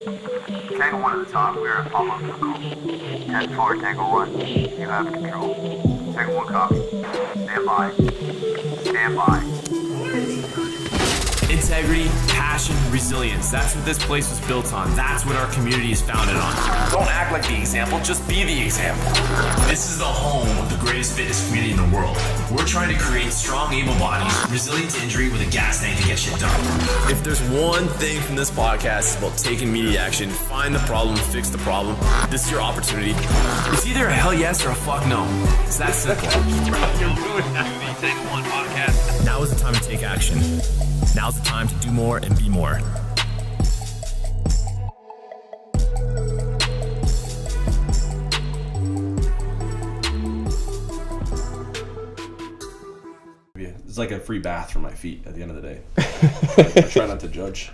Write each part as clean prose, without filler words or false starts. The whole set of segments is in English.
Tango 1 at the top, we're at Pop-Up Vehicle. 10-4, Tango 1, you have control. Tango 1 copy. Stand by. Stand by. Integrity, passion, resilience. That's what this place was built on. That's what our community is founded on. Don't act like the example, just be the example. This is the home of the greatest fitness community in the world. We're trying to create strong, able bodies, resilient to injury with a gas tank to get shit done. If there's one thing from this podcast, it's about taking immediate action, find the problem, fix the problem. This is your opportunity. It's either a hell yes or a fuck no. It's that simple. You're ruining the Tango 1 podcast. Now is the time to take action. Now's the time to do more and be more. It's like a free bath for my feet at the end of the day. I try not to judge.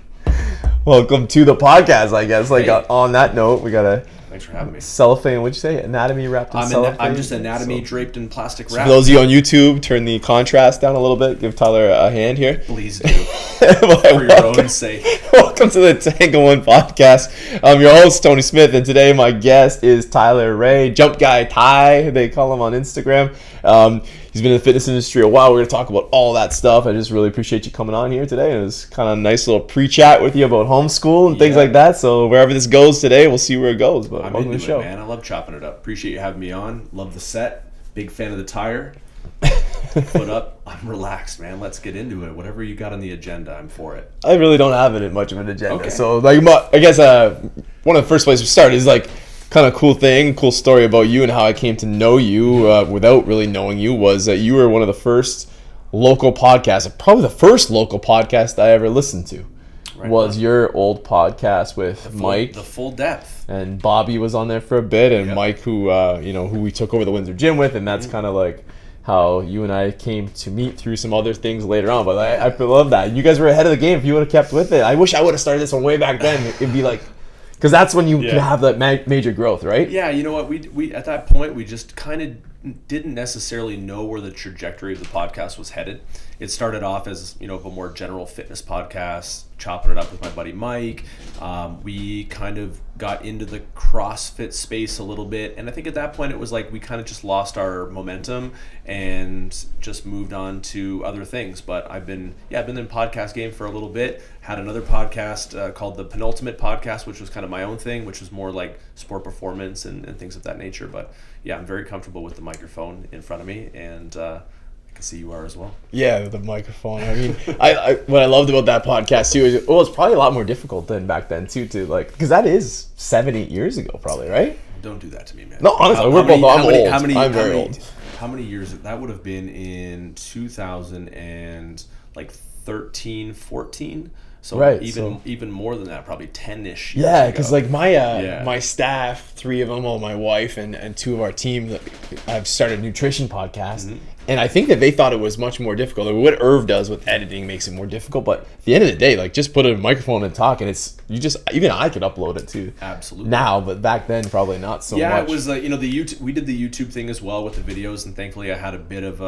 Welcome to the podcast, I guess. Like, Hey. on that note, we got a Thanks for having me. cellophane. What'd you say? Anatomy wrapped in cellophane? I'm just anatomy draped in plastic So wrap. for those of you on YouTube, turn the contrast down a little bit. Give Tyler a hand here. Please do. Well, For your own sake. Welcome to the Tango 1 podcast. I'm your host, Tony Smith, and today my guest is Tyler Ray, Jump Guy Ty, they call him on Instagram. He's been in the fitness industry a while. We're going to talk about all that stuff. I just really appreciate you coming on here today. It was kind of a nice little pre-chat with you about homeschool and things like that. So wherever this goes today, we'll see where it goes. But I'm welcome into to the show. it, man. I love chopping it up. Appreciate you having me on. Love the set. Big fan of the tire. Foot up. I'm relaxed, man. Let's get into it. Whatever you got on the agenda, I'm for it. I really don't have it much of an agenda. Okay. So, like, I guess one of the first places we start is like kind of cool story about you and how I came to know you without really knowing you was that you were one of the first local podcasts, probably the first local podcast I ever listened to. Right was on. your old podcast with Mike. The full depth. And Bobby was on there for a bit, and Yep. Mike, who we took over the Windsor gym with, and that's kind of like how you and I came to meet through some other things later on. But I love that. You guys were ahead of the game if you would have kept with it. I wish I would have started this one way back then. It'd be like, because that's when you can have that major growth, right? Yeah, you know what? We at that point, we just kind of didn't necessarily know where the trajectory of the podcast was headed. It started off as, a more general fitness podcast, chopping it up with my buddy Mike. We kind of got into the CrossFit space a little bit. And I think at that point it was like we kind of just lost our momentum and just moved on to other things. But I've been in the podcast game for a little bit. Had another podcast called The Penultimate Podcast, which was kind of my own thing, which was more like sport performance and things of that nature. But yeah, I'm very comfortable with the microphone in front of me, and I can see you are as well. Yeah, the microphone. I mean, I what I loved about that podcast too is it's probably a lot more difficult than back then too, because that is 7-8 years ago, probably, right? Don't do that to me, man. No, honestly, we're both. I'm old. I'm very old. How many years? That would have been in 2013, 14. So right, even more than that, probably 10-ish years Yeah, ago. because like my staff, 3 of them, my wife and 2 of our team, I've started a nutrition podcast, and I think that they thought it was much more difficult. Like, what Irv does with editing makes it more difficult, but at the end of the day, like, just put a microphone and talk, and even I could upload it too. Absolutely. Now, but back then probably not so much. Yeah, it was the YouTube. We did the YouTube thing as well with the videos, and thankfully I had a bit of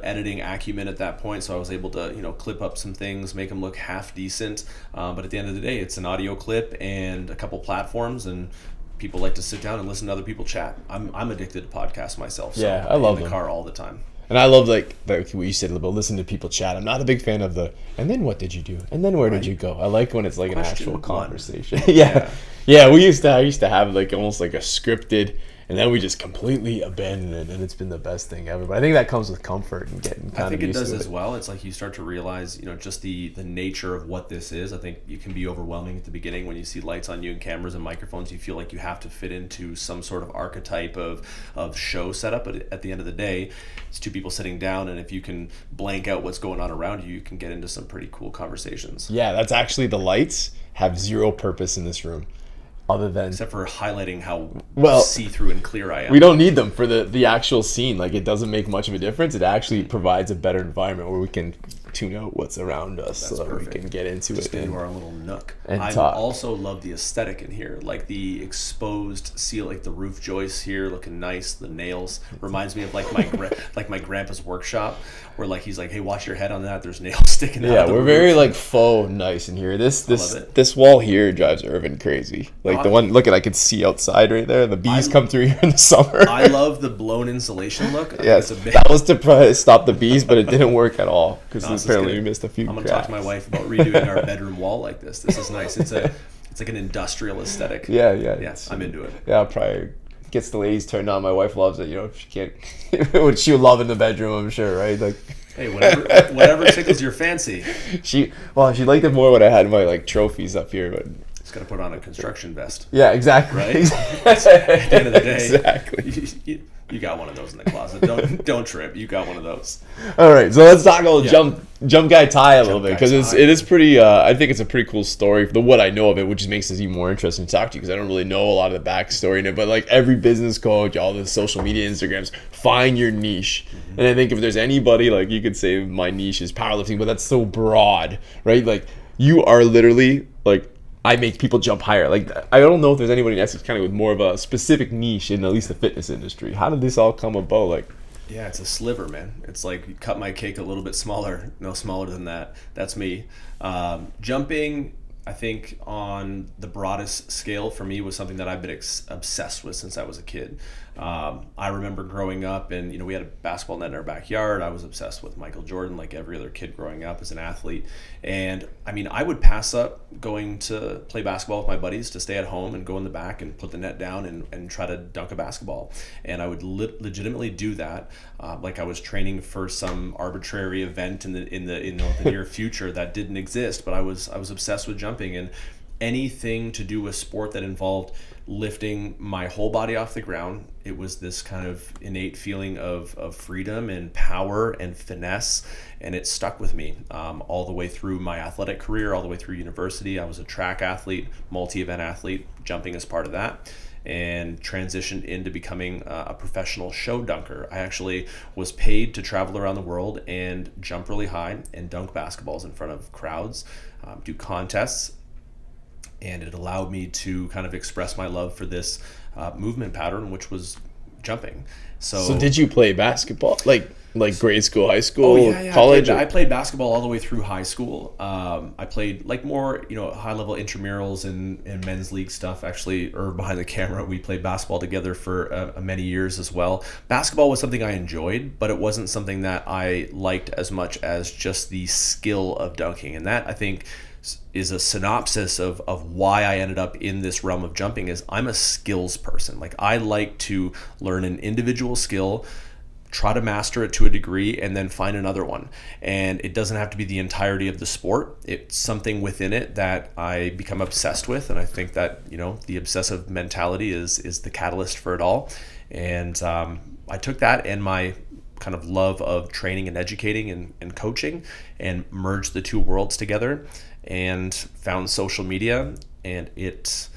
editing acumen at that point, so I was able to clip up some things, make them look half decent. But at the end of the day, it's an audio clip and a couple platforms, and people like to sit down and listen to other people chat. I'm addicted to podcasts myself. So Yeah, I love in the them. car all the time. And I love like what you said about listening to people chat. I'm not a big fan of and then what did you do? And then where did you go? I like when it's like an Question actual one. conversation. Yeah. I used to have like almost like a scripted, and then we just completely abandoned it, and it's been the best thing ever. But I think that comes with comfort and getting kind I think of it used does to as well. It's like you start to realize, just the nature of what this is. I think you can be overwhelming at the beginning when you see lights on you and cameras and microphones. You feel like you have to fit into some sort of archetype of show setup. But at the end of the day, it's 2 people sitting down, and if you can blank out what's going on around you, you can get into some pretty cool conversations. Yeah, that's actually the lights have zero purpose in this room. Other than Except for highlighting how Well, see-through and clear I am. we don't need them for the actual scene. Like, it doesn't make much of a difference. It actually provides a better environment where we can tune out what's around us so that perfect. we can get into Just it into our little nook. and I talk. also love the aesthetic in here, like the exposed seal, like the roof joists here looking nice. The nails reminds me of like my grandpa's workshop, where like he's like, hey, watch your head on that. There's nails sticking out. Yeah, of the we're roof. very like faux nice in here. love it. This wall here drives Irvin crazy. Like the one, look at, I could see outside right there. The bees come through here in the summer. I love the blown insulation look. I think Yes, it's a big. that was to probably stop the bees, but it didn't work at all because No, this is apparently good. we missed a few I'm gonna cracks. talk to my wife about redoing our bedroom wall like this. This is nice. It's like an industrial aesthetic. Yeah. Yeah, I'm into it. Yeah, probably gets the ladies turned on. My wife loves it. You know, she can't. What she would love in the bedroom, I'm sure, right? Like, Hey, whatever tickles your fancy. she liked it more when I had my like trophies up here, but Just gotta put on a construction vest. yeah, exactly. Right? At the end of the day, Exactly. you got one of those in the closet. Don't trip. You got one of those. All right, so let's talk about Yeah. jump guy Ty a little Jump bit, Guy because Ty. it is pretty. I think it's a pretty cool story. The what I know of it, which makes it even more interesting to talk to you, because I don't really know a lot of the backstory in it. But like every business coach, all the social media Instagrams, find your niche. Mm-hmm. And I think if there's anybody, like you could say my niche is powerlifting, but that's so broad, right? Like you are literally like, I make people jump higher. Like I don't know if there's anybody that's kind of with more of a specific niche in at least the fitness industry. How did this all come about? Like, Yeah, it's a sliver, man. It's like you cut my cake a little bit smaller. No smaller than that. That's me. Jumping, I think, on the broadest scale for me was something that I've been obsessed with since I was a kid. I remember growing up, and we had a basketball net in our backyard. I was obsessed with Michael Jordan, like every other kid growing up as an athlete. And I mean, I would pass up going to play basketball with my buddies to stay at home and go in the back and put the net down and try to dunk a basketball. And I would legitimately do that, like I was training for some arbitrary event in the near future that didn't exist. But I was obsessed with jumping, and anything to do with sport that involved lifting my whole body off the ground. It was this kind of innate feeling of freedom and power and finesse, and it stuck with me all the way through my athletic career, all the way through university. I was a track athlete, multi-event athlete, jumping as part of that, and transitioned into becoming a professional show dunker. I actually was paid to travel around the world and jump really high and dunk basketballs in front of crowds, do contests, and it allowed me to kind of express my love for this movement pattern, which was jumping. So did you play basketball? Like grade school, high school, college? I played basketball all the way through high school. I played like more, high level intramurals and men's league stuff. Actually, or behind the camera, we played basketball together for many years as well. Basketball was something I enjoyed, but it wasn't something that I liked as much as just the skill of dunking. And that, I think, is a synopsis of why I ended up in this realm of jumping. Is I'm a skills person. Like I like to learn an individual skill, try to master it to a degree, and then find another one. And it doesn't have to be the entirety of the sport. It's something within it that I become obsessed with. And I think that, the obsessive mentality is the catalyst for it all. And I took that and my kind of love of training and educating and coaching and merged the two worlds together and found social media, and it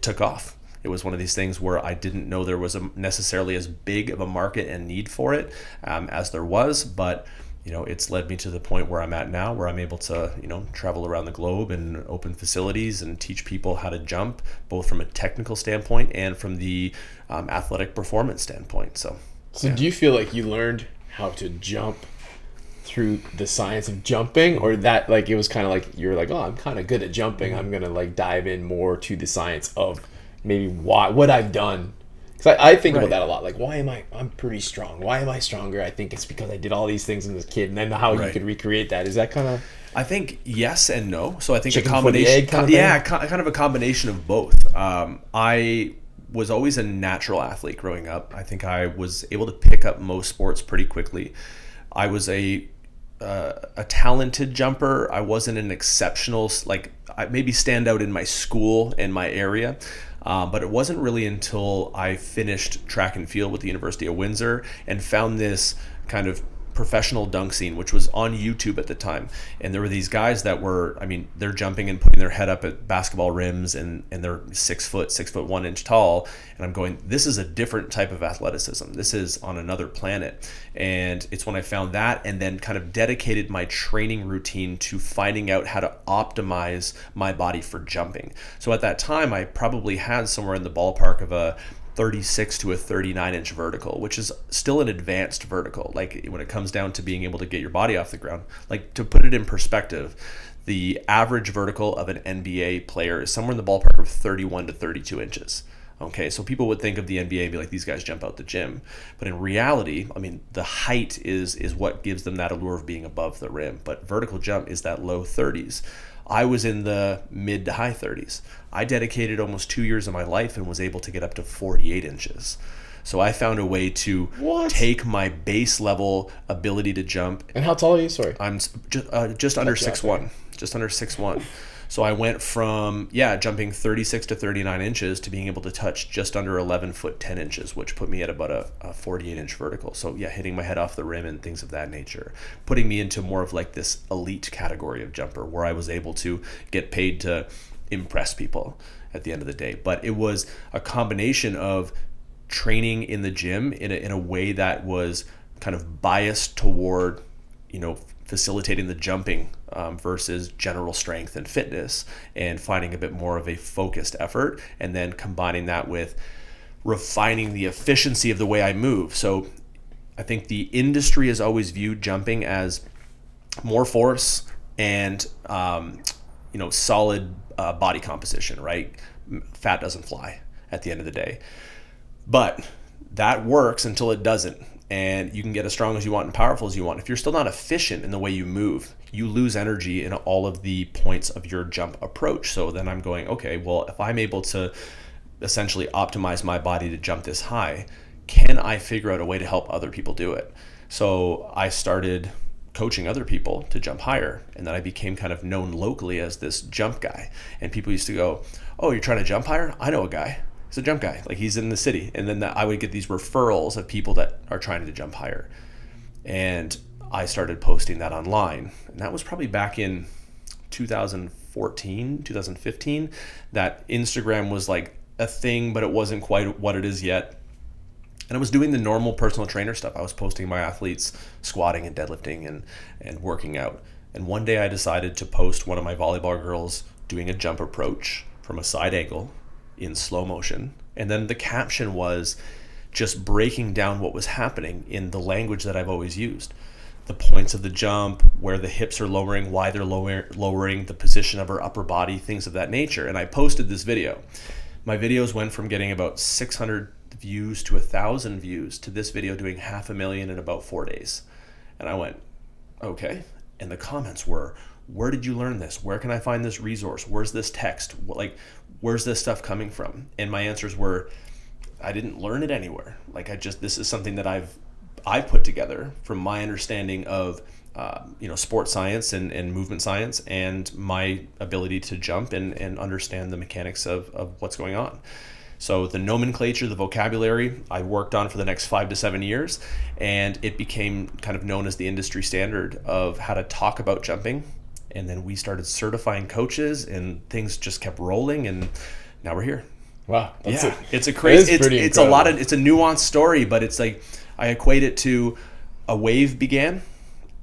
took off. It was one of these things where I didn't know there was necessarily as big of a market and need for it as there was, but it's led me to the point where I'm at now, where I'm able to travel around the globe and open facilities and teach people how to jump, both from a technical standpoint and from the athletic performance standpoint. So do you feel like you learned how to jump through the science of jumping, or that like it was kind of like you're like, oh, I'm kind of good at jumping, I'm gonna like dive in more to the science of maybe what I've done? Because I think about that a lot. Like, I'm pretty strong, why am I stronger? I think it's because I did all these things as a kid, and then how you could recreate that. Is that kind of, I think yes and no. So I think chicken a combination, before the egg kind of a combination of both. I was always a natural athlete growing up. I think I was able to pick up most sports pretty quickly. I was a talented jumper. I wasn't an exceptional, like I maybe stand out in my school and my area, but it wasn't really until I finished track and field with the University of Windsor and found this kind of professional dunk scene, which was on YouTube at the time. And there were these guys that were, I mean, they're jumping and putting their head up at basketball rims, and they're 6 foot, 6'1" tall. And I'm going, this is a different type of athleticism. This is on another planet. And it's when I found that, and then kind of dedicated my training routine to finding out how to optimize my body for jumping. So at that time, I probably had somewhere in the ballpark of a 36 to a 39-inch vertical, which is still an advanced vertical. Like when it comes down to being able to get your body off the ground, like to put it in perspective, the average vertical of an NBA player is somewhere in the ballpark of 31 to 32 inches. Okay, so people would think of the NBA and be like, these guys jump out the gym. But in reality, I mean, the height is what gives them that allure of being above the rim. But vertical jump is that low 30s. I was in the mid to high 30s. I dedicated almost 2 years of my life and was able to get up to 48 inches. So I found a way to take my base level ability to jump. And how tall are you? Sorry. I'm just under 6'1". Just under 6'1". So I went from, jumping 36 to 39 inches to being able to touch just under 11 foot 10 inches, which put me at about a 48-inch vertical. So hitting my head off the rim and things of that nature, putting me into more of like this elite category of jumper where I was able to get paid to impress people at the end of the day. But it was a combination of training in the gym in a way that was kind of biased toward, facilitating the jumping versus general strength and fitness, and finding a bit more of a focused effort, and then combining that with refining the efficiency of the way I move. So I think the industry has always viewed jumping as more force and solid body composition, right? Fat doesn't fly at the end of the day. But that works until it doesn't. And you can get as strong as you want and powerful as you want. If you're still not efficient in the way you move, you lose energy in all of the points of your jump approach. So then I'm going, okay, well, if I'm able to essentially optimize my body to jump this high, can I figure out a way to help other people do it? So I started coaching other people to jump higher, and then I became kind of known locally as this jump guy. And people used to go, oh, you're trying to jump higher? I know a guy. He's a jump guy, like he's in the city. And then I would get these referrals of people that are trying to jump higher. And I started posting that online. And that was probably back in 2014, 2015, that Instagram was like a thing, but it wasn't quite what it is yet. And I was doing the normal personal trainer stuff. I was posting my athletes squatting and deadlifting and working out. And one day I decided to post one of my volleyball girls doing a jump approach from a side angle in slow motion. And then the caption was just breaking down what was happening in the language that I've always used. The points of the jump, where the hips are lowering, why they're lowering, the position of her upper body, things of that nature. And I posted this video. My videos went from getting about 600 views to 1,000 views to this video doing 500,000 in about 4 days. And I went, okay. And the comments were, where did you learn this? Where can I find this resource? Where's this text? Where's this stuff coming from? And my answers were, I didn't learn it anywhere. This is something that I've put together from my understanding of sports science and movement science, and my ability to jump and understand the mechanics of what's going on. So the nomenclature, the vocabulary, I worked on for the next 5 to 7 years, and it became kind of known as the industry standard of how to talk about jumping. And then we started certifying coaches, and things just kept rolling, and now we're here. Wow. It's a crazy, it's a lot of, incredible. it's a nuanced story, but it's like, I equate it to a wave began,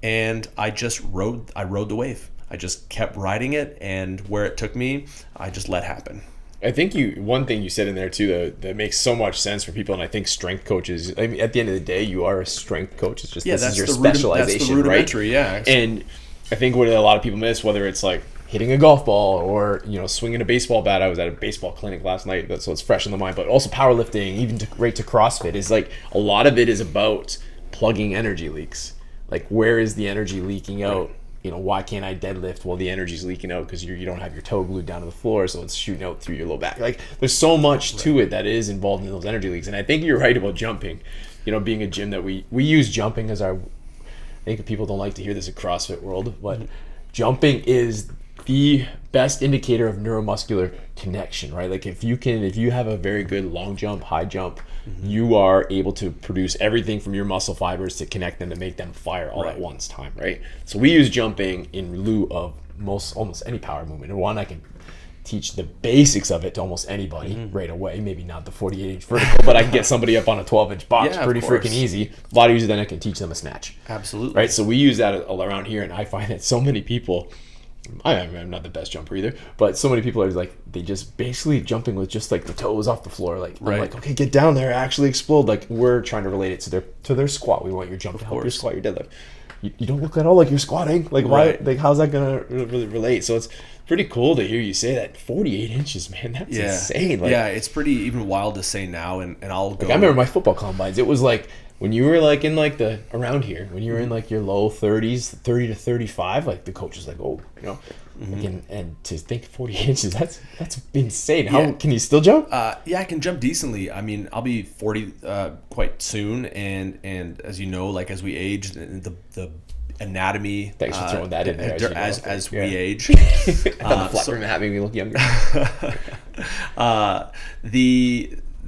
and I rode the wave. I just kept riding it, and where it took me, I just let happen. I think one thing you said in there too that makes so much sense for people, and I think strength coaches, I mean, at the end of the day, you are a strength coach. It's just this is your specialization, that's the rudimentary, right? Yeah. And I think what a lot of people miss, whether it's like hitting a golf ball or swinging a baseball bat. I was at a baseball clinic last night, so it's fresh in the mind. But also powerlifting, even right to CrossFit, is like a lot of it is about plugging energy leaks. Like, where is the energy leaking out? Why can't I deadlift? Well, the energy's leaking out because you don't have your toe glued down to the floor, so it's shooting out through your low back. Like, there's so much to it that is involved in those energy leaks. And I think you're right about jumping. Being a gym that we use jumping as our, I think people don't like to hear this in CrossFit world, but jumping is the best indicator of neuromuscular connection, right? Like if you have a very good long jump, high jump, you are able to produce everything from your muscle fibers to connect them to make them fire all at once time, right? So we use jumping in lieu of almost any power movement. And one, I can teach the basics of it to almost anybody right away. Maybe not the 48-inch vertical, but I can get somebody up on a 12-inch box pretty freaking easy. A lot easier than I can teach them a snatch. Absolutely. Right? So we use that around here, and I find that so many people, I'm not the best jumper either, but so many people are like, they just basically jumping with just like the toes off the floor. Like, I'm like, okay, get down there, actually explode. Like, we're trying to relate it to their squat. We want your jump to help your squat, your deadlift. You don't look at all like you're squatting. Like, why? Like, how's that gonna really relate? So it's pretty cool to hear you say that. 48 inches, man, that's insane. Like, it's pretty even wild to say now, and I'll go. Like, I remember my football combines. It was like when you were like in like the around here, when you were in like your low 30s, 30 to 35, like the coach was like, oh, you know. Like, and to think 40 inches, that's insane. How can you still jump? I can jump decently. I mean, I'll be 40 quite soon, and as you know, like as we age, the anatomy. Thanks for throwing that in there. As we age, the flat rim having me look younger.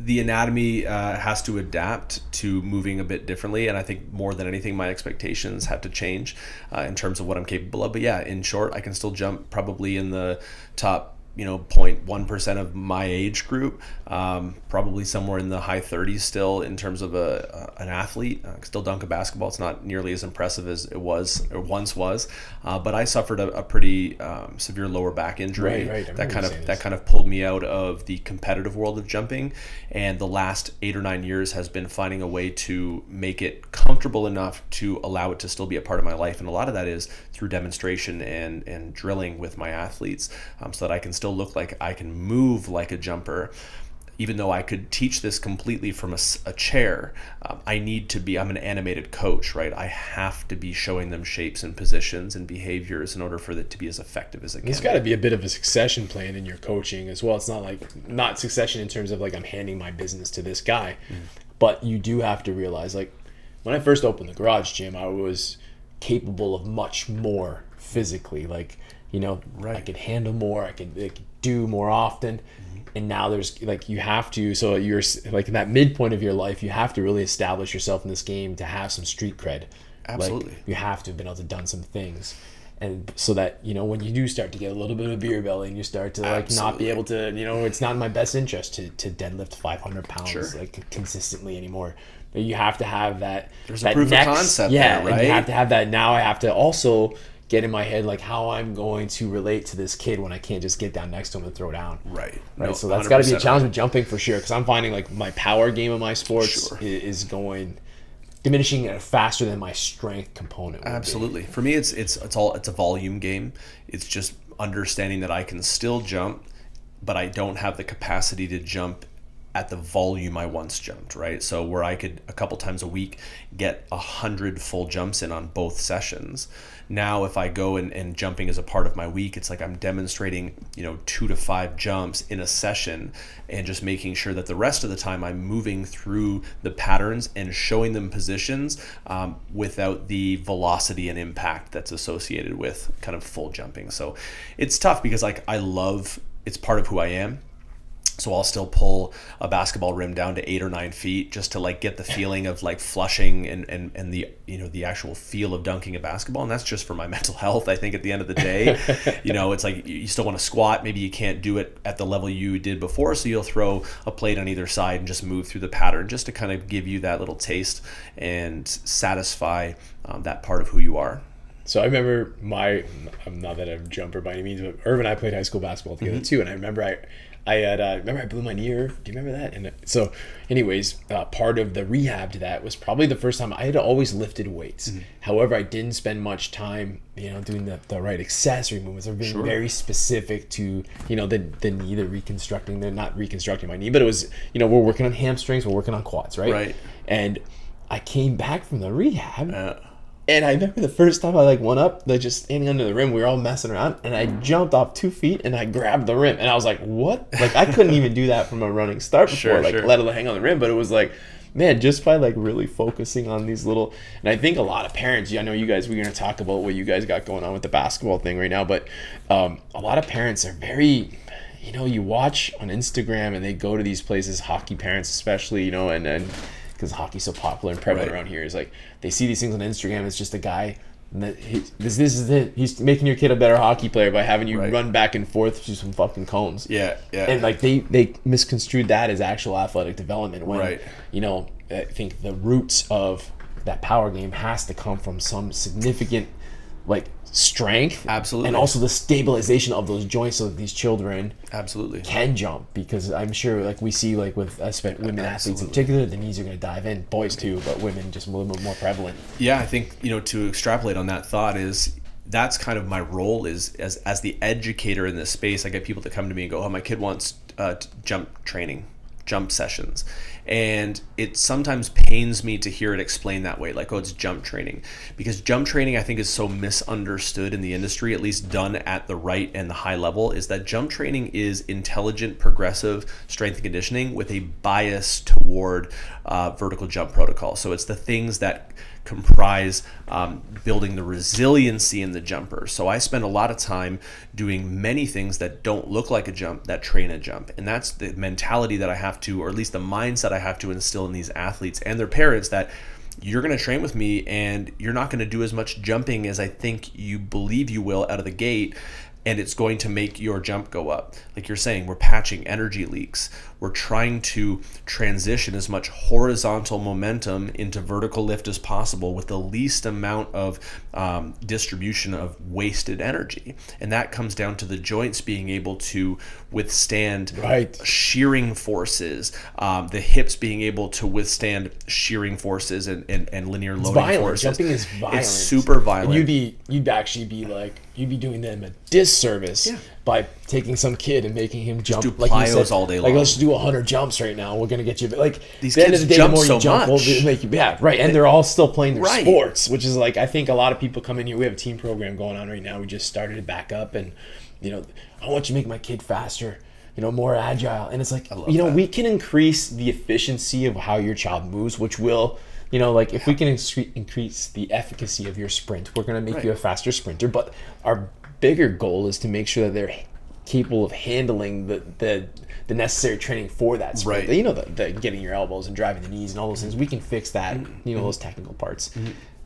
The anatomy has to adapt to moving a bit differently, and I think more than anything, my expectations have to change in terms of what I'm capable of. But yeah, in short, I can still jump probably in the top 0.1% of my age group, probably somewhere in the high 30s still in terms of an athlete. I can still dunk a basketball. It's not nearly as impressive as it was or once was, but I suffered a pretty severe lower back injury that kind of pulled me out of the competitive world of jumping, and the last 8 or 9 years has been finding a way to make it comfortable enough to allow it to still be a part of my life, and a lot of that is through demonstration and drilling with my athletes, so that I can still look like I can move like a jumper. Even though I could teach this completely from a chair, I'm an animated coach, right? I have to be showing them shapes and positions and behaviors in order for it to be as effective as it can. There's got to be a bit of a succession plan in your coaching as well. It's not succession in terms of like I'm handing my business to this guy, but you do have to realize, like, when I first opened the garage gym, I was capable of much more physically. Like, I could handle more, I could do more often. And now there's like, you have to, so you're like in that midpoint of your life, you have to really establish yourself in this game to have some street cred. Absolutely. Like, you have to have been able to done some things. And so that, when you do start to get a little bit of a beer belly and you start to like not be able to, it's not in my best interest to deadlift 500 pounds like consistently anymore. But you have to have that. There's a proof of concept there, right? And you have to have that. Now I have to also get in my head like how I'm going to relate to this kid when I can't just get down next to him and throw down. Right. No, so that's got to be a challenge with jumping for sure, because I'm finding like my power game of my sports is diminishing faster than my strength component. Absolutely. For me, it's a volume game. It's just understanding that I can still jump, but I don't have the capacity to jump at the volume I once jumped, right? So where I could a couple times a week get 100 full jumps in on both sessions. Now if I go and jumping is a part of my week, it's like I'm demonstrating 2 to 5 jumps in a session, and just making sure that the rest of the time I'm moving through the patterns and showing them positions without the velocity and impact that's associated with kind of full jumping. So it's tough because it's part of who I am. So I'll still pull a basketball rim down to 8 or 9 feet just to like get the feeling of like flushing and the the actual feel of dunking a basketball, and that's just for my mental health. I think at the end of the day, it's like you still want to squat. Maybe you can't do it at the level you did before, so you'll throw a plate on either side and just move through the pattern just to kind of give you that little taste and satisfy that part of who you are. So I remember I'm not that I'm a jumper by any means, but Irv and I played high school basketball together too, and I remember I blew my knee. Do you remember that? And so, anyways, part of the rehab to that was probably the first time I had always lifted weights. However, I didn't spend much time, doing the right accessory movements or being very specific to, the knee, they're not reconstructing my knee, but it was, we're working on hamstrings, we're working on quads, right? Right. And I came back from the rehab. And I remember the first time I went up, just standing under the rim, we were all messing around, and I jumped off 2 feet and I grabbed the rim, and I was like, "What?" Like I couldn't even do that from a running start before, let alone hang on the rim. But it was like man, just by like really focusing on these little, and I think a lot of parents, I know you guys, we're going to talk about what you guys got going on with the basketball thing right now, but a lot of parents are very, you watch on Instagram and they go to these places, hockey parents especially, and because hockey's so popular and prevalent around here, is like they see these things on Instagram. It's just a guy. This is it. He's making your kid a better hockey player by having you run back and forth through some fucking cones. Yeah. And like they misconstrued that as actual athletic development when I think the roots of that power game has to come from some significant like strength, absolutely, and also the stabilization of those joints so that these children absolutely can jump, because I'm sure like we see like with women athletes in particular, the knees are going to dive in, boys too, but women just a little bit more prevalent. I think to extrapolate on that thought is that's kind of my role is as the educator in this space. I get people that come to me and go, my kid wants jump training, jump sessions, and it sometimes pains me to hear it explained that way, like, it's jump training, because jump training I think is so misunderstood in the industry, at least done at the right and the high level, is that jump training is intelligent progressive strength and conditioning with a bias toward vertical jump protocol. So it's the things that comprise building the resiliency in the jumper. So I spend a lot of time doing many things that don't look like a jump that train a jump, and that's the mentality that I have to, or at least the mindset I have to instill in these athletes and their parents, that you're going to train with me and you're not going to do as much jumping as I think you believe you will out of the gate, and it's going to make your jump go up. Like you're saying, we're patching energy leaks. We're trying to transition as much horizontal momentum into vertical lift as possible with the least amount of distribution of wasted energy. And that comes down to the joints being able to withstand shearing forces, the hips being able to withstand shearing forces and linear loading forces. Jumping is violent. It's super violent. And you'd actually be like, you'd be doing them a disservice by taking some kid and making him jump do like you said, all day long. Like, let's do 100 jumps right now. We're gonna get you like these the end kids of the day, jump the more so you jump, much. we'll make you and they're all still playing their Right. sports, which is like, I think a lot of people come in here. We have a team program going on right now. We just started it back up, and I want you to make my kid faster, more agile, and it's like that. we can increase the efficiency of how your child moves, which will. Like if we can increase the efficacy of your sprint, we're going to make you a faster sprinter. But our bigger goal is to make sure that they're capable of handling the necessary training for that sprint. Right. The getting your elbows and driving the knees and all those things. We can fix that, those technical parts.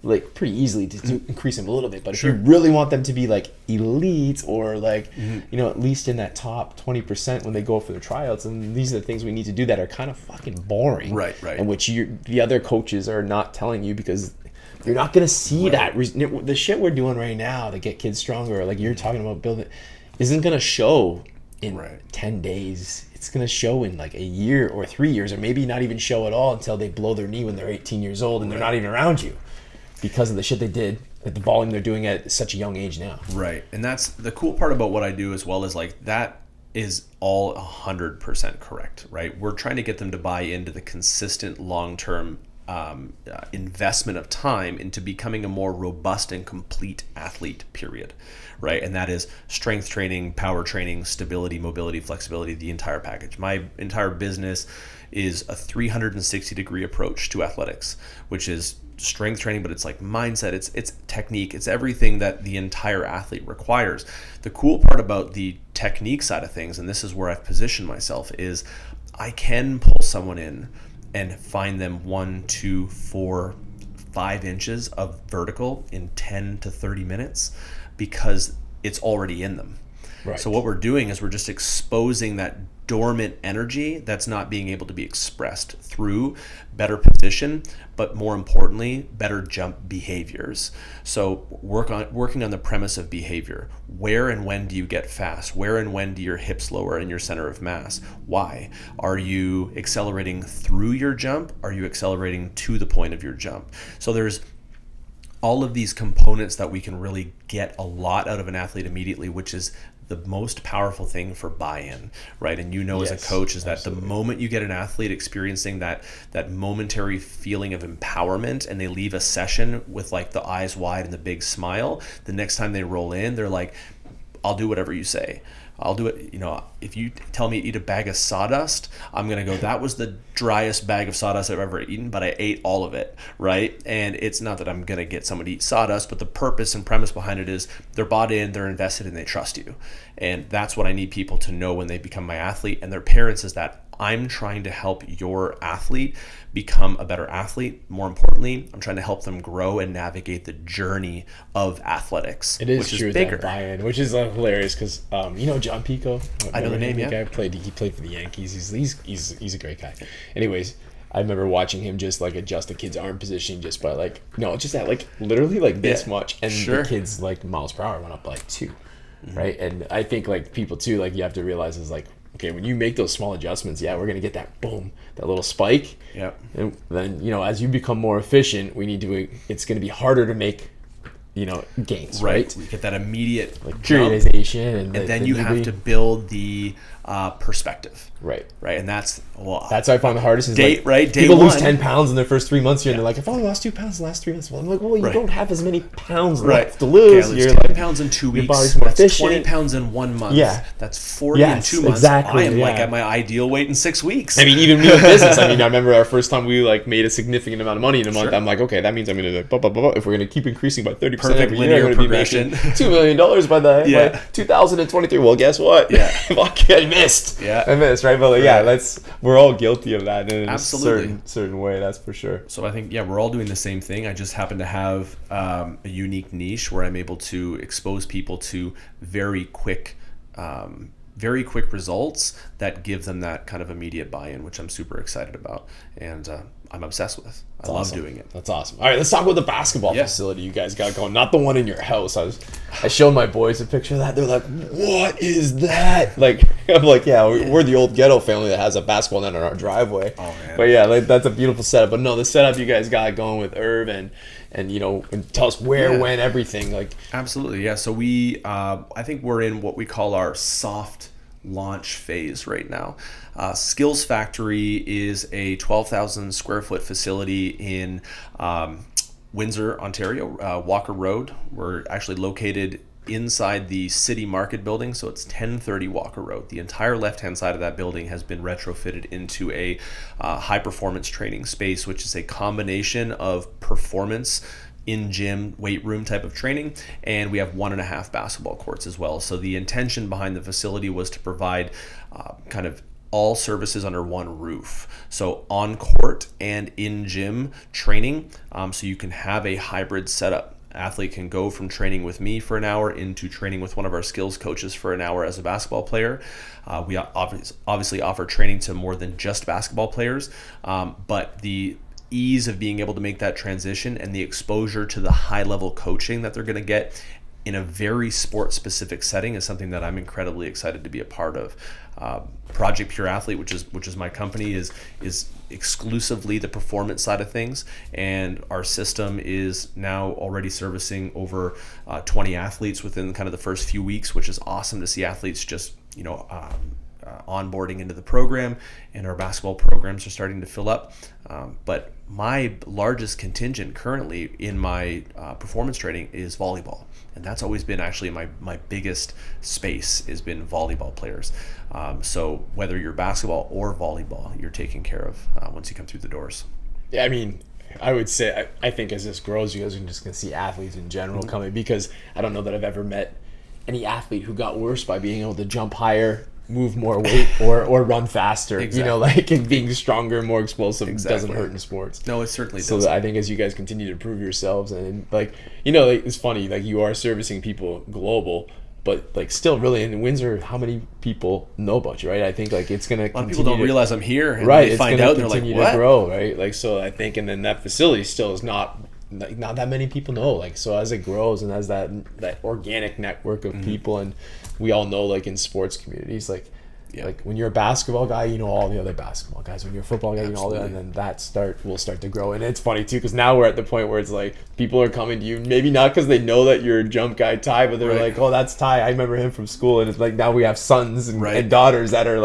Like pretty easily to increase them a little bit, but if you really want them to be like elite or like at least in that top 20% when they go for their tryouts, and these are the things we need to do that are kind of fucking boring, right, and which the other coaches are not telling you, because you're not gonna see that the shit we're doing right now to get kids stronger, or like you're talking about building, isn't gonna show in 10 days. It's gonna show in like a year or 3 years, or maybe not even show at all until they blow their knee when they're 18 years old and they're not even around you, because of the shit they did at the volume they're doing at such a young age now. Right. And that's the cool part about what I do as well, is like that is all 100% correct, right? We're trying to get them to buy into the consistent long-term investment of time into becoming a more robust and complete athlete, period, right? And that is strength training, power training, stability, mobility, flexibility, the entire package. My entire business is a 360-degree approach to athletics, which is strength training, but it's like mindset, it's technique, it's everything that the entire athlete requires. The cool part about the technique side of things, and this is where I've positioned myself, is I can pull someone in and find them 1, 2, 4, 5 inches of vertical in 10 to 30 minutes because it's already in them. Right. So what we're doing is we're just exposing that dormant energy that's not being able to be expressed through better position, but more importantly, better jump behaviors. So working on the premise of behavior. Where and when do you get fast? Where and when do your hips lower in your center of mass? Why? Are you accelerating through your jump? Are you accelerating to the point of your jump? So there's all of these components that we can really get a lot out of an athlete immediately, which is the most powerful thing for buy-in, right? And as a coach, is that absolutely. The moment you get an athlete experiencing that momentary feeling of empowerment, and they leave a session with like the eyes wide and the big smile, the next time they roll in, they're like, I'll do whatever you say. I'll do it. If you tell me to eat a bag of sawdust, I'm going to go, that was the driest bag of sawdust I've ever eaten, but I ate all of it, right? And it's not that I'm going to get someone to eat sawdust, but the purpose and premise behind it is they're bought in, they're invested, and they trust you. And that's what I need people to know when they become my athlete and their parents, is that I'm trying to help your athlete become a better athlete. More importantly, I'm trying to help them grow and navigate the journey of athletics. It is which true, is bigger. that buy-in, which is hilarious because John Pico. I know the name. Yeah, he played for the Yankees. He's a great guy. Anyways, I remember watching him just adjust the kid's arm position just by just at literally this much, and the kid's miles per hour went up 2, right? And I think people too you have to realize is okay, when you make those small adjustments, we're going to get that boom, that little spike. Yeah. And then, as you become more efficient, it's going to be harder to make, gains, right? We get that immediate periodization. And then you have to build the perspective. Right. Right. And that's what I find the hardest is day people one, lose 10 pounds in their first 3 months here, and they're like, I've only lost 2 pounds in the last 3 months. Well, I'm like, well, you don't have as many pounds left to lose. Okay, you're 10 pounds in 2 weeks. Your body's more that's efficient. 20 pounds in 1 month. Yeah. That's 40 in 2 months. Exactly. I am at my ideal weight in 6 weeks. I mean, even me with business. I remember our first time we made a significant amount of money in a month. I'm like, okay, that means I'm going to if we're going to keep increasing by 30% Perfect every year, linear I'm going to be progression. making $2 million by 2023. Well, guess what? Yeah. I missed. Yeah. I missed, right? But we're all guilty of that in Absolutely. a certain way, that's for sure. So I think, we're all doing the same thing. I just happen to have a unique niche where I'm able to expose people to very quick results that give them that kind of immediate buy-in, which I'm super excited about. And I'm obsessed with. I love doing it. That's awesome. All right, let's talk about the basketball facility you guys got going. Not the one in your house. I showed my boys a picture of that. They're like, what is that? I'm like, we're the old ghetto family that has a basketball net in our driveway. Oh, man. But that's a beautiful setup. But no, the setup you guys got going with Irv and tell us where, when, everything. Absolutely, yeah. So we, I think we're in what we call our soft launch phase right now. Skillz Factory is a 12,000 square foot facility in Windsor, Ontario, Walker Road. We're actually located inside the City Market building, so it's 1030 Walker Road. The entire left-hand side of that building has been retrofitted into a high-performance training space, which is a combination of performance in-gym weight room type of training, and we have 1.5 basketball courts as well. So the intention behind the facility was to provide kind of all services under one roof. So on court and in gym training, so you can have a hybrid setup. Athlete can go from training with me for an hour into training with one of our skills coaches for an hour as a basketball player. We obviously offer training to more than just basketball players, but the ease of being able to make that transition and the exposure to the high level coaching that they're going to get in a very sport specific setting is something that I'm incredibly excited to be a part of. Project Pure Athlete, which is my company, is exclusively the performance side of things, and our system is now already servicing over 20 athletes within kind of the first few weeks, which is awesome to see athletes just onboarding into the program, and our basketball programs are starting to fill up. But my largest contingent currently in my performance training is volleyball. And that's always been actually my biggest space has been volleyball players. So whether you're basketball or volleyball, you're taken care of once you come through the doors. Yeah, I mean, I would say, I think as this grows, you guys are just going to see athletes in general coming, because I don't know that I've ever met any athlete who got worse by being able to jump higher, move more weight, or run faster. Exactly. And being stronger, more explosive doesn't hurt in sports. No, it certainly doesn't. So I think as you guys continue to prove yourselves, and it's funny, you are servicing people global, but still really in Windsor, how many people know about you, right? I think it's going to continue. A lot of people don't realize I'm here, and right, they find out, they're like, what? To grow, right? So I think, and then that facility still is not that many people know. So as it grows and as that organic network of people, and we all know, in sports communities, when you're a basketball guy, you know all the other basketball guys. When you're a football guy, you know all the other, and then that will start to grow. And it's funny too, because now we're at the point where it's people are coming to you, maybe not because they know that you're a jump guy Ty, but they're like, oh, that's Ty, I remember him from school. And it's now we have sons and daughters that are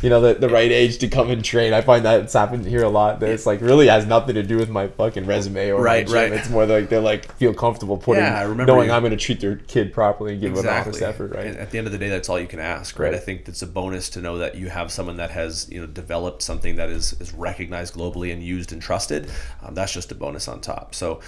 the right age to come and train. I find that it's happened here a lot. That it's like really has nothing to do with my fucking resume or my gym. It's more like they're like feel comfortable putting, knowing I'm going to treat their kid properly and give them an honest effort, right? And at the end of the day, that's all you can ask, right? I think it's a bonus to know that you have someone that has developed something that is recognized globally and used and trusted. That's just a bonus on top. So.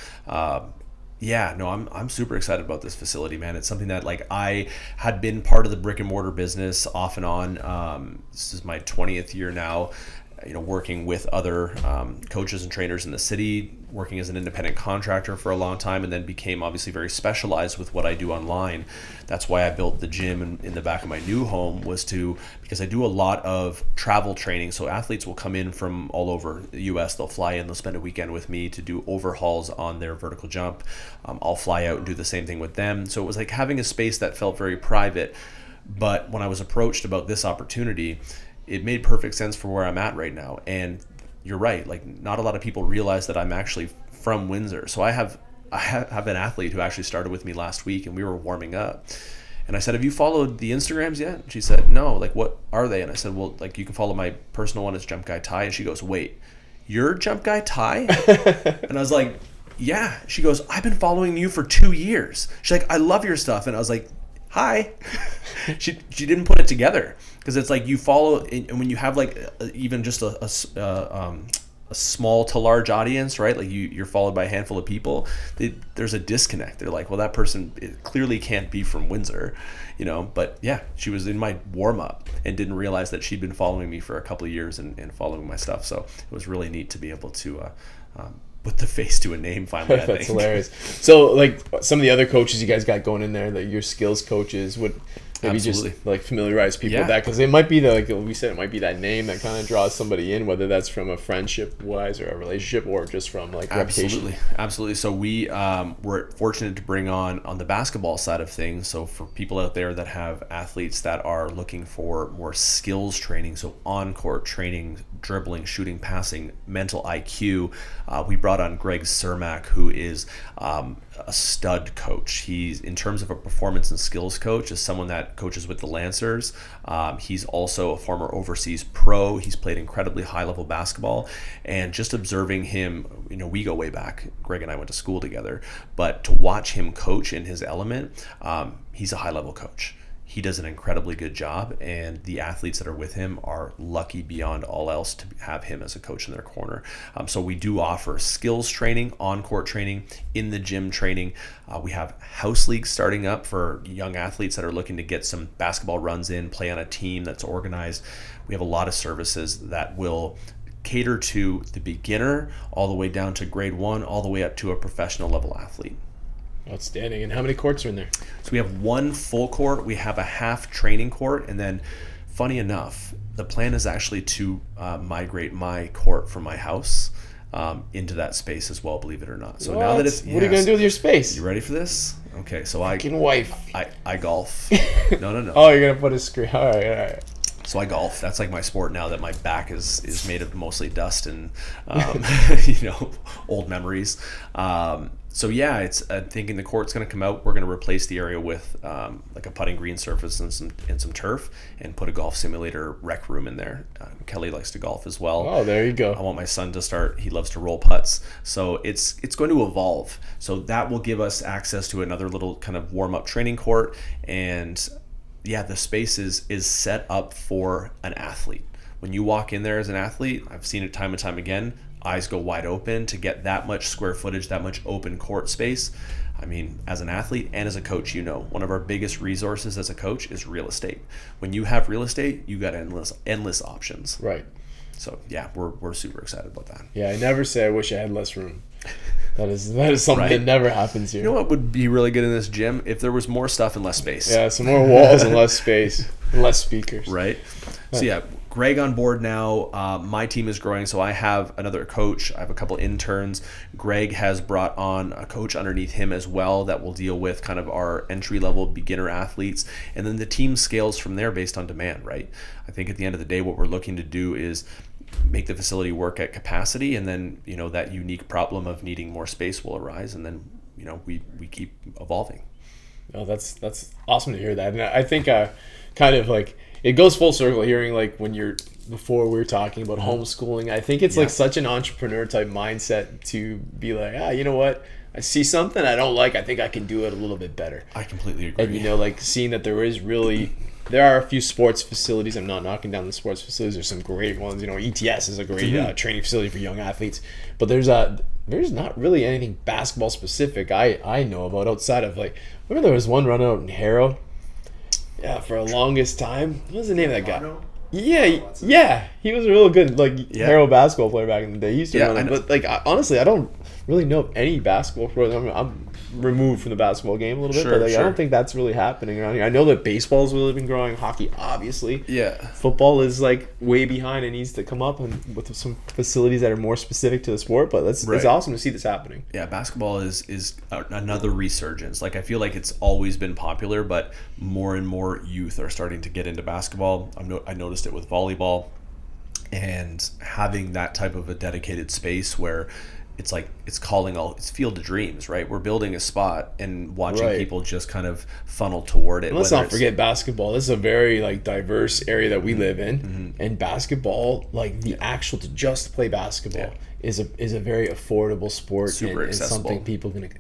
I'm super excited about this facility, man. It's something that like I had been part of the brick and mortar business off and on. This is my 20th year now, working with other coaches and trainers in the city, working as an independent contractor for a long time, and then became obviously very specialized with what I do online. That's why I built the gym in the back of my new home, because I do a lot of travel training. So athletes will come in from all over the US, they'll fly in, they'll spend a weekend with me to do overhauls on their vertical jump. I'll fly out and do the same thing with them. So it was like having a space that felt very private. But when I was approached about this opportunity, it made perfect sense for where I'm at right now. And you're right, like not a lot of people realize that I'm actually from Windsor. So I have an athlete who actually started with me last week, and we were warming up. And I said, have you followed the Instagrams yet? And she said, no. Like, what are they? And I said, well, like you can follow my personal one. It's Jump Guy Ty. And she goes, wait, you're Jump Guy Ty? And I was like, yeah. She goes, I've been following you for 2 years. She's like, I love your stuff. And I was like, hi. She didn't put it together, because it's like you follow, and when you have like even just a small to large audience, right? Like you're followed by a handful of people. There's a disconnect. They're like, well, that person clearly can't be from Windsor, But yeah, she was in my warm up and didn't realize that she'd been following me for a couple of years and following my stuff. So it was really neat to be able to put the face to a name finally. That's hilarious. So like some of the other coaches you guys got going in there, like your Skillz coaches, would maybe Absolutely. just like familiarize people with that, because it might be like we said, it might be that name that kind of draws somebody in, whether that's from a friendship wise or a relationship, or just from like reputation. Absolutely. So we were fortunate to bring on the basketball side of things. So for people out there that have athletes that are looking for more skills training, so on-court training, dribbling, shooting, passing, mental IQ, we brought on Greg Cermak, who is a stud coach. He's, in terms of a performance and skills coach, is someone that coaches with the Lancers. He's also a former overseas pro. He's played incredibly high-level basketball. And just observing him, we go way back. Greg and I went to school together. But to watch him coach in his element, he's a high-level coach. He does an incredibly good job, and the athletes that are with him are lucky beyond all else to have him as a coach in their corner. So we do offer skills training, on-court training, in the gym training. We have house leagues starting up for young athletes that are looking to get some basketball runs in, play on a team that's organized. We have a lot of services that will cater to the beginner all the way down to grade 1, all the way up to a professional level athlete. Outstanding. And how many courts are in there? So we have one full court, we have a half training court, and then funny enough, the plan is actually to migrate my court from my house into that space as well, believe it or not. So now that it's... What are you going to do with your space? You ready for this? Okay, so I golf. No. Oh, you're going to put a screen. All right. So I golf. That's like my sport now that my back is made of mostly dust and old memories. So yeah, I'm thinking the court's going to come out. We're going to replace the area with like a putting green surface and some turf, and put a golf simulator rec room in there. Kelly likes to golf as well. Oh, there you go. I want my son to start. He loves to roll putts. So it's going to evolve. So that will give us access to another little kind of warm up training court. And yeah, the space is set up for an athlete. When you walk in there as an athlete, I've seen it time and time again, eyes go wide open to get that much square footage, that much open court space. I mean, as an athlete and as a coach, one of our biggest resources as a coach is real estate. When you have real estate, you got endless options. Right. So yeah, we're super excited about that. Yeah, I never say I wish I had less room. That is something right. That never happens here. You know what would be really good in this gym? If there was more stuff and less space. Yeah, some more walls and less space. And less speakers. Right. So yeah, Greg on board now. My team is growing, so I have another coach. I have a couple interns. Greg has brought on a coach underneath him as well that will deal with kind of our entry-level beginner athletes. And then the team scales from there based on demand, right? I think at the end of the day, what we're looking to do is make the facility work at capacity, and then that unique problem of needing more space will arise, and then we keep evolving. Oh, that's awesome to hear that. And I think kind of like it goes full circle hearing like when you're before we were talking about homeschooling. I think it's like such an entrepreneur type mindset to be like, you know what? I see something I don't like. I think I can do it a little bit better. I completely agree. And, you know, like seeing that there are a few sports facilities. I'm not knocking down the sports facilities. There's some great ones. You know, ETS is a great training facility for young athletes. But there's not really anything basketball specific I know about outside of like, remember there was one run out in Harrow? Yeah, for a longest time. What was the name of that guy? Yeah, he was a real good Harrow basketball player back in the day. He used to run it, but like honestly, I don't really know of any basketball pros. I'm removed from the basketball game a little bit, but I don't think that's really happening around here. I know that baseball's really been growing, hockey obviously. Yeah. Football is like way behind. It needs to come up and with some facilities that are more specific to the sport, but it's awesome to see this happening. Yeah, basketball is another resurgence. Like I feel like it's always been popular, but more and more youth are starting to get into basketball. I noticed it with volleyball, and having that type of a dedicated space where it's like it's Field of Dreams, right? We're building a spot and watching people just kind of funnel toward it. And let's not forget basketball. This is a very like diverse area that we live in, and basketball, like the actual to just play basketball is a very affordable sport. Super accessible. Something people can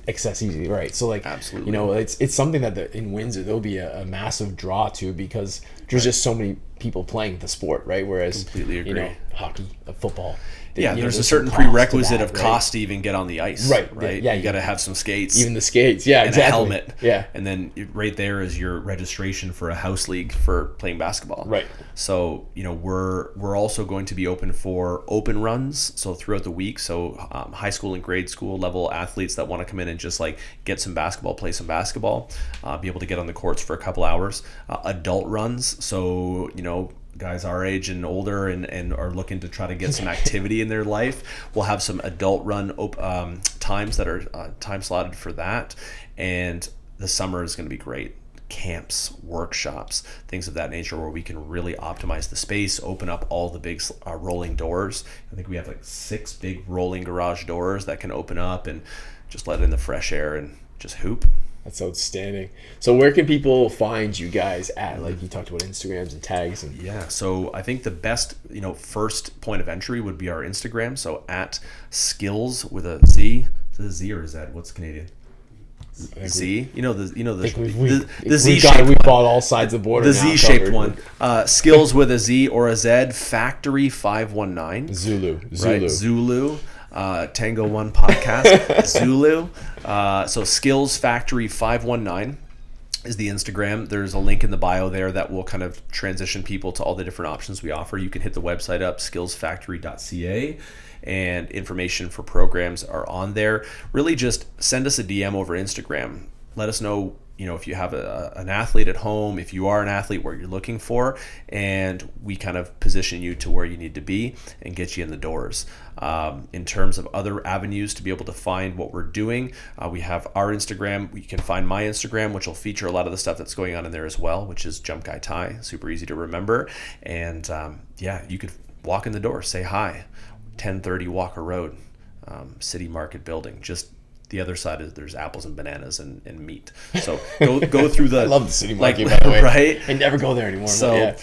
access easily, right? So like, absolutely, you know, it's something that in Windsor there'll be a massive draw to because there's just so many people playing the sport, right? Whereas completely agree. You know, hockey, football. There's a certain prerequisite of cost to even get on the ice. Right. Yeah, you got to have some skates. Even the skates. Yeah, and exactly. a helmet. Yeah. And then right there is your registration for a house league for playing basketball. Right. So, you know, we're also going to be open for open runs. So throughout the week. So high school and grade school level athletes that want to come in and just like get some basketball, play some basketball, be able to get on the courts for a couple hours. Adult runs. So, you know, guys our age and older and are looking to try to get some activity in their life. We'll have some adult run times that are time slotted for that. And the summer is going to be great. Camps, workshops, things of that nature where we can really optimize the space, open up all the big rolling doors. I think we have like 6 big rolling garage doors that can open up and just let in the fresh air and just hoop. That's outstanding. So where can people find you guys at? Like you talked about Instagrams and tags. So I think the best, you know, first point of entry would be our Instagram. So at Skillz with a Z. Is it a Z or a Z? What's Canadian? Z. You know the Z shaped one. We bought all sides of the border. The Z shaped one. Skillz with a Z or a Z. Factory 519. Zulu. Right. Zulu. Tango 1 podcast. Zulu. So Skillz Factory 519 is the Instagram. There's a link in the bio there that will kind of transition people to all the different options we offer. You can hit the website up, skillzfactory.ca, and information for programs are on there. Really just send us a DM over Instagram. Let us know, you know, if you have an athlete at home, if you are an athlete, what you're looking for, and we kind of position you to where you need to be and get you in the doors. In terms of other avenues to be able to find what we're doing, we have our Instagram. You can find my Instagram, which will feature a lot of the stuff that's going on in there as well, which is Jump Guy Ty, super easy to remember. And you could walk in the door, say hi, 1030 Walker Road, City Market building, just the other side is there's apples and bananas and meat. So go through the. I love the City Market, by the way. Right? I never go there anymore. So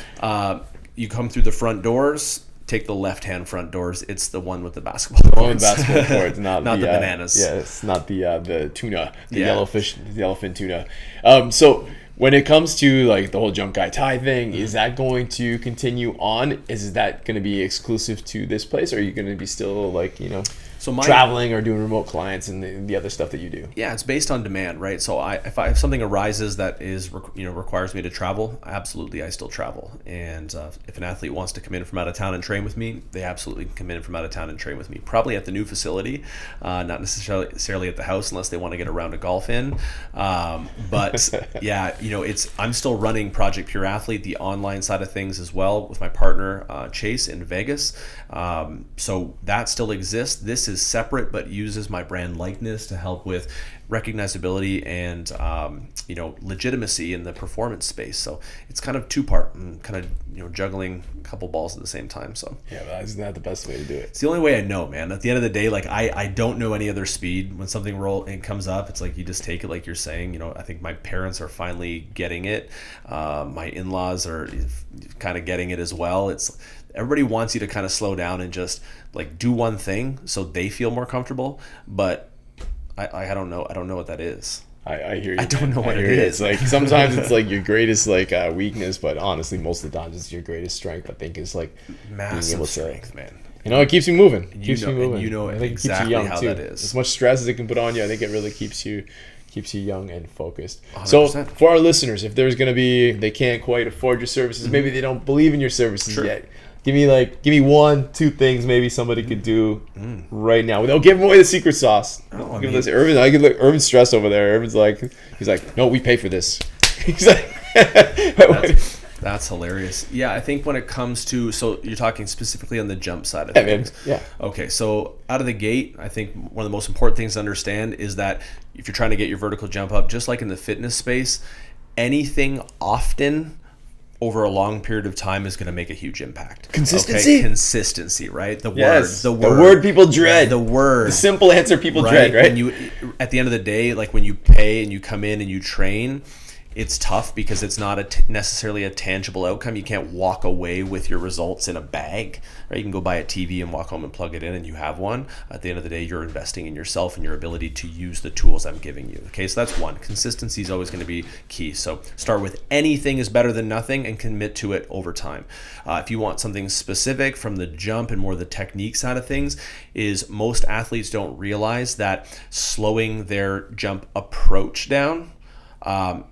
you come through the front doors. Take the left-hand front doors. It's the one with the basketball courts. The one with basketball courts, not the bananas. Yeah, it's not the tuna, the yellowfish, the yellowfin tuna. So when it comes to like the whole Jump Guy Ty thing, is that going to continue on? Is that going to be exclusive to this place, or are you going to be still like, you know, traveling or doing remote clients and the other stuff that you do? Yeah, it's based on demand, right? So if something arises that is, you know, requires me to travel, absolutely, I still travel. And if an athlete wants to come in from out of town and train with me, they absolutely can come in from out of town and train with me. Probably at the new facility, not necessarily at the house unless they want to get a round of golf in. But yeah, you know, I'm still running Project Pure Athlete, the online side of things as well, with my partner Chase in Vegas. So that still exists. This is is separate, but uses my brand likeness to help with recognizability and legitimacy in the performance space. So it's kind of two-part and kind of juggling a couple balls at the same time. So yeah, but isn't that the best way to do it? it's the only way I know, man. At the end of the day, like I don't know any other speed. When something comes up, it's like you just take it, like you're saying. I think my parents are finally getting it. My in-laws are kind of getting it as well. It's everybody wants you to kind of slow down and just like do one thing so they feel more comfortable, but I don't know. I don't know what that is. I hear you. I don't know what it is. is. Like sometimes it's like your greatest weakness, but honestly, most of the times it's your greatest strength. I think is like Massive being able to, strength, man. It keeps you moving. And Keeps you moving. I think exactly it keeps you young how too. that is. As much stress as it can put on you, I think it really keeps you young and focused. 100%. So for our listeners, if there's going to be, they can't quite afford your services, maybe they don't believe in your services yet. Give me 1-2 things maybe somebody could do right now without giving away the secret sauce. Irvin's stressed over there. He's like, no, we pay for this. He's like, that's hilarious. Yeah, I think when it comes to, so you're talking specifically on the jump side of things. Yeah. Okay, so out of the gate, I think one of the most important things to understand is that if you're trying to get your vertical jump up, just like in the fitness space, anything often over a long period of time is going to make a huge impact. Consistency? Okay? Consistency, right? The word people dread. The word. The simple answer people dread, right? And you, at the end of the day, like when you pay and you come in and you train, it's tough because it's not necessarily a tangible outcome. You can't walk away with your results in a bag, right? You can go buy a TV and walk home and plug it in and you have one. At the end of the day, you're investing in yourself and your ability to use the tools I'm giving you. Okay, so that's one. Consistency is always going to be key. So start with anything is better than nothing and commit to it over time. If you want something specific from the jump and more the technique side of things, is most athletes don't realize that slowing their jump approach down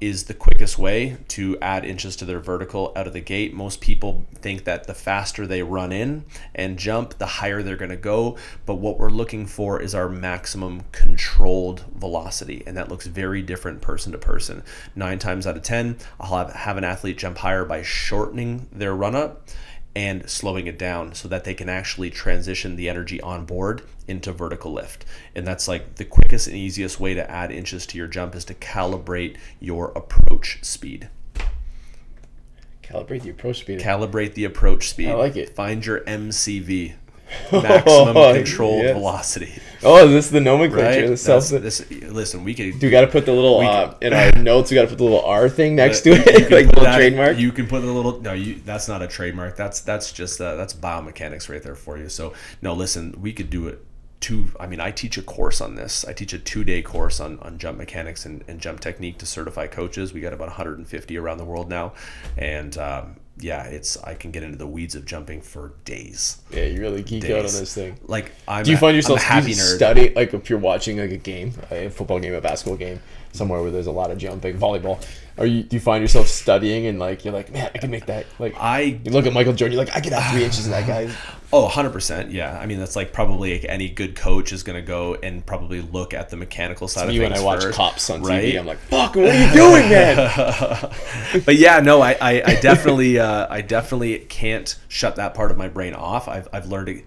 is the quickest way to add inches to their vertical out of the gate. Most people think that the faster they run in and jump, the higher they're going to go. But what we're looking for is our maximum controlled velocity. And that looks very different person to person. 9 times out of 10, I'll have an athlete jump higher by shortening their run up and slowing it down so that they can actually transition the energy on board into vertical lift. And that's like the quickest and easiest way to add inches to your jump is to calibrate your approach speed. Calibrate the approach speed. Calibrate the approach speed. I like it. Find your MCV, maximum controlled velocity. Oh, is this the nomenclature? Right? Listen, we could. Do we got to put the little in our notes? We got to put the little R thing next to it, like the little trademark. You can put the little. No, that's not a trademark. That's just that's biomechanics right there for you. So no, listen, we could do it. I teach a course on this. I teach a 2-day course on jump mechanics and jump technique to certify coaches. We got about 150 around the world now, and I can get into the weeds of jumping for days. Yeah, you really geek out on this thing. Like, do you find yourself happy nerd? Study, like if you're watching like a game, a football game, a basketball game, somewhere where there's a lot of jumping, volleyball? Do you find yourself studying and like you're like, man, I can make that? Like you look at Michael Jordan, you're like, I could have 3 inches of that guy. Oh, 100%. Yeah. I mean, that's like probably like any good coach is going to go and probably look at the mechanical side of things. When I watch first, Cops on right? TV, I'm like, fuck, what are you doing, man? But yeah, no, I definitely can't shut that part of my brain off. I've learned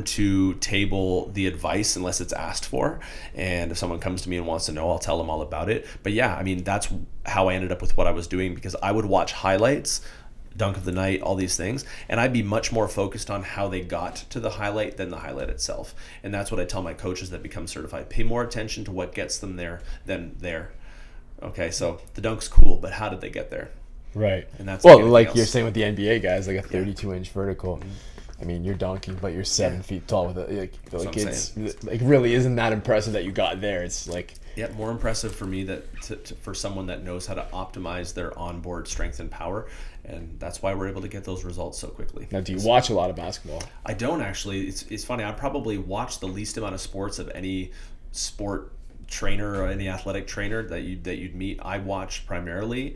to table the advice unless it's asked for. And if someone comes to me and wants to know, I'll tell them all about it. But yeah, I mean, that's how I ended up with what I was doing, because I would watch highlights, dunk of the night, all these things, and I'd be much more focused on how they got to the highlight than the highlight itself. And that's what I tell my coaches that become certified. Pay more attention to what gets them there than there. Okay, so the dunk's cool, but how did they get there? Right. And that's like you're saying with the NBA guys, like a 32-inch vertical. Mm-hmm. I mean, you're dunking, but you're 7 feet tall with it. Like it's like really isn't that impressive that you got there. It's like more impressive for me that for someone that knows how to optimize their onboard strength and power, and that's why we're able to get those results so quickly. Now, do you watch a lot of basketball? I don't actually. It's funny. I probably watch the least amount of sports of any sport trainer or any athletic trainer that you'd meet. I watch primarily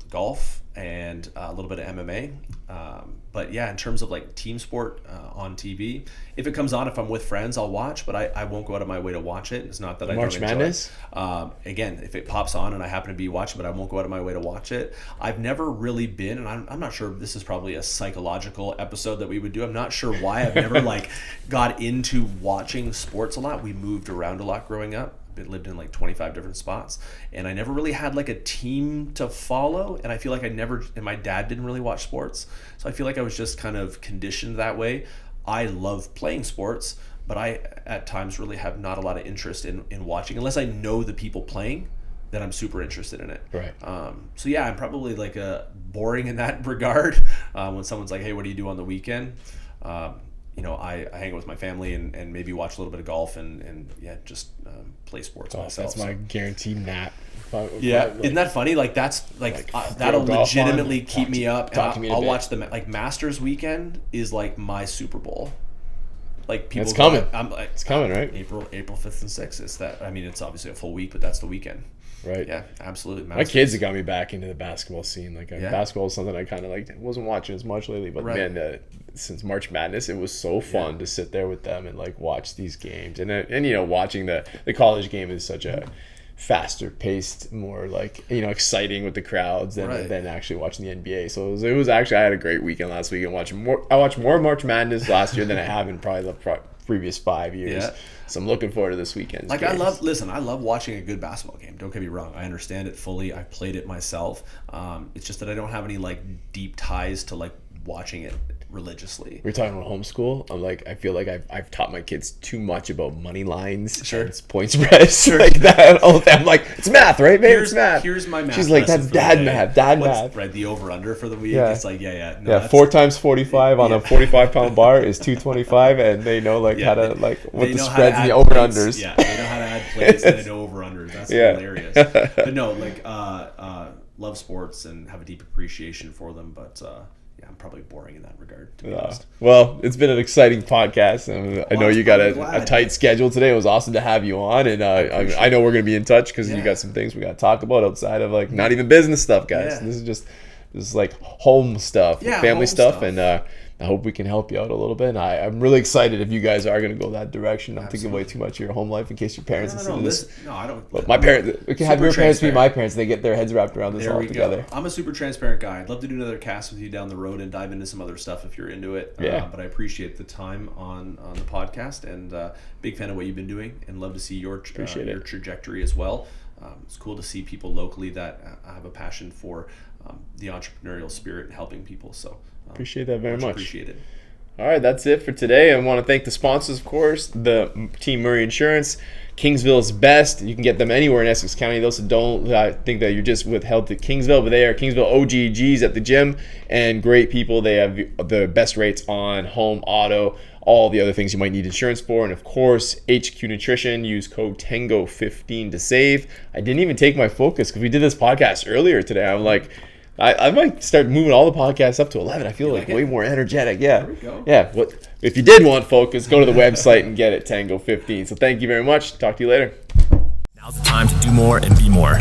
golf and a little bit of MMA. But yeah, in terms of like team sport on TV, if it comes on, if I'm with friends, I'll watch, but I won't go out of my way to watch it. It's not that I March don't enjoy Madness? it. Again, if it pops on and I happen to be watching, but I won't go out of my way to watch it. I've never really been, and I'm not sure, this is probably a psychological episode that we would do. I'm not sure why I've never like got into watching sports a lot. We moved around a lot growing up. Lived in like 25 different spots, and I never really had like a team to follow, and I feel like and my dad didn't really watch sports, so I feel like I was just kind of conditioned that way. I love playing sports, but I at times really have not a lot of interest in watching unless I know the people playing, then I'm super interested in it. Right. So yeah, I'm probably like boring in that regard. When someone's like, hey, what do you do on the weekend? I hang out with my family and maybe watch a little bit of golf and just play sports myself. That's my guaranteed nap. Yeah, isn't that funny? Like that's that'll legitimately keep me up. And I'll watch the Masters weekend is like my Super Bowl. Like people, it's coming. It's coming, right? April 5th and 6th. It's that. I mean, it's obviously a full week, but that's the weekend. Right. Yeah, absolutely. My kids have got me back into the basketball scene. Like basketball is something I kind of wasn't watching as much lately, but man, since March Madness, it was so fun to sit there with them and like watch these games. And watching the college game is such a faster paced, more like exciting with the crowds than actually watching the NBA. So it was actually, I had a great weekend last week and I watched more March Madness last year than I have in probably the previous 5 years. Yeah. So I'm looking forward to this weekend's games. I love watching a good basketball game. Don't get me wrong. I understand it fully. I've played it myself. It's just that I don't have any like deep ties to like watching it religiously. We're talking about homeschool. I feel like I've taught my kids too much about money lines, and point spreads, like that. I'm like, it's math, right, babe? It's math. Here's my math. She's like, that's dad math. Right, the over under for the week. Yeah. It's like, No, 4 times 45 on a 45-pound bar is 225, and they know how to what the spreads and the over unders. Yeah, they know how to add plays and over unders. That's hilarious. But no, love sports and have a deep appreciation for them, but. I'm probably boring in that regard, to be honest. Well, it's been an exciting podcast. I know you got a tight schedule today. It was awesome to have you on, and I know we're going to be in touch because you got some things we got to talk about outside of not even business stuff, guys. Yeah. This is like home stuff, family stuff, and I hope we can help you out a little bit. And I'm really excited if you guys are going to go that direction. Not to give away too much of your home life in case your parents listen to this. No, I don't. But my parents, we can have your parents be my parents. They get their heads wrapped around this all together. I'm a super transparent guy. I'd love to do another cast with you down the road and dive into some other stuff if you're into it. But I appreciate the time on the podcast, and big fan of what you've been doing, and love to see your trajectory as well. It's cool to see people locally that have a passion for the entrepreneurial spirit and helping people. So appreciate that very much. Appreciated. All right, that's it for today. I want to thank the sponsors, of course, the Team Murray Insurance, Kingsville's best. You can get them anywhere in Essex County. Those who don't think that you're just withheld to Kingsville, but they are Kingsville OGGs at the gym and great people. They have the best rates on home, auto, all the other things you might need insurance for. And of course, HQ Nutrition. Use code TANGO15 to save. I didn't even take my focus because we did this podcast earlier today. I'm like, I might start moving all the podcasts up to 11. I feel like way more energetic. Yeah. There we go. Yeah. If you did want focus, go to the website and get it, Tango15. So thank you very much. Talk to you later. Now's the time to do more and be more.